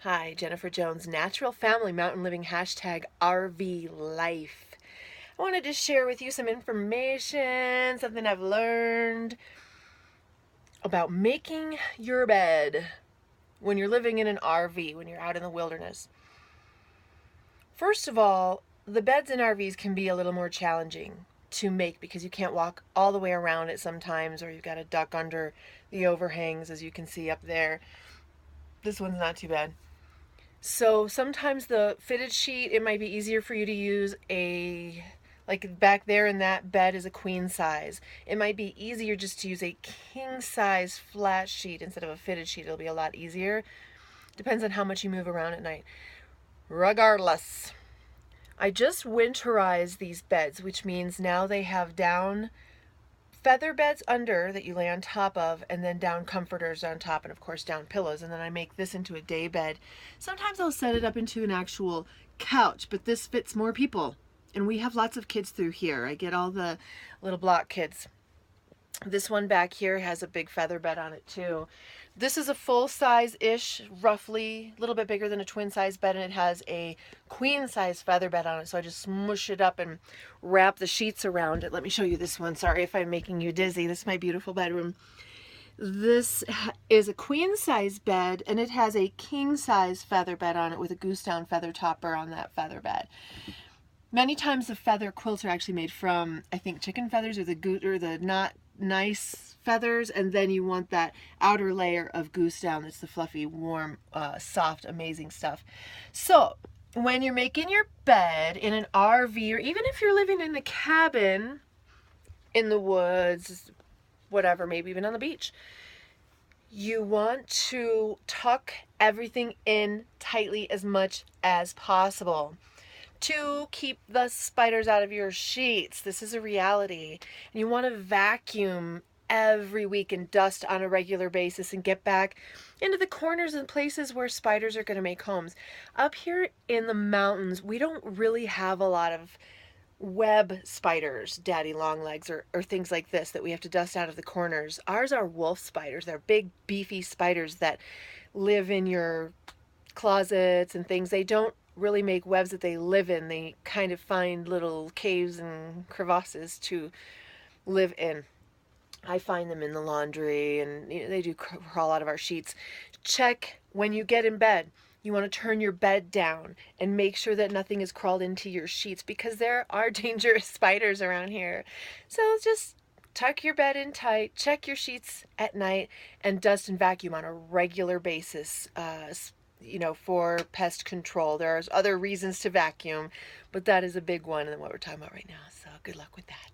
Hi, Jennifer Jones, Natural Family Mountain Living, hashtag RV Life. I wanted to share with you some information, something I've learned about making your bed when you're living in an RV, when you're out in the wilderness. First of all, the beds in RVs can be a little more challenging to make because you can't walk all the way around it sometimes, or you've got to duck under the overhangs, as you can see up there. This one's not too bad. So sometimes the fitted sheet, it might be easier for you to use like back there in that bed is a queen size. It might be easier just to use a king size flat sheet instead of a fitted sheet. It'll be a lot easier. Depends on how much you move around at night. Regardless, I just winterized these beds, which means now they have down feather beds under that you lay on top of, and then down comforters on top, and of course down pillows. And then I make this into a day bed. Sometimes I'll set it up into an actual couch, but this fits more people, and we have lots of kids through here. I get all the little block kids. This one back here has a big feather bed on it too. This is a full size ish, roughly, a little bit bigger than a twin size bed, and it has a queen size feather bed on it. So I just smush it up and wrap the sheets around it. Let me show you this one. Sorry if I'm making you dizzy. This is my beautiful bedroom. This is a queen size bed, and it has a king size feather bed on it with a goose down feather topper on that feather bed. Many times the feather quilts are actually made from, I think, chicken feathers or the not nice feathers, and then you want that outer layer of goose down that's the fluffy, warm, soft, amazing stuff. So when you're making your bed in an RV, or even if you're living in a cabin in the woods, whatever, maybe even on the beach, you want to tuck everything in tightly as much as possible to keep the spiders out of your sheets. This is a reality. And you want to vacuum every week and dust on a regular basis and get back into the corners and places where spiders are going to make homes. Up here in the mountains, we don't really have a lot of web spiders, daddy longlegs, or things like this that we have to dust out of the corners. Ours are wolf spiders. They're big, beefy spiders that live in your closets and things. They don't really make webs that they live in. They kind of find little caves and crevasses to live in. I find them in the laundry, and they do crawl out of our sheets. Check when you get in bed. You want to turn your bed down and make sure that nothing has crawled into your sheets, because there are dangerous spiders around here. So just tuck your bed in tight, check your sheets at night, and dust and vacuum on a regular basis. For pest control. There's other reasons to vacuum, but that is a big one and what we're talking about right now. So good luck with that.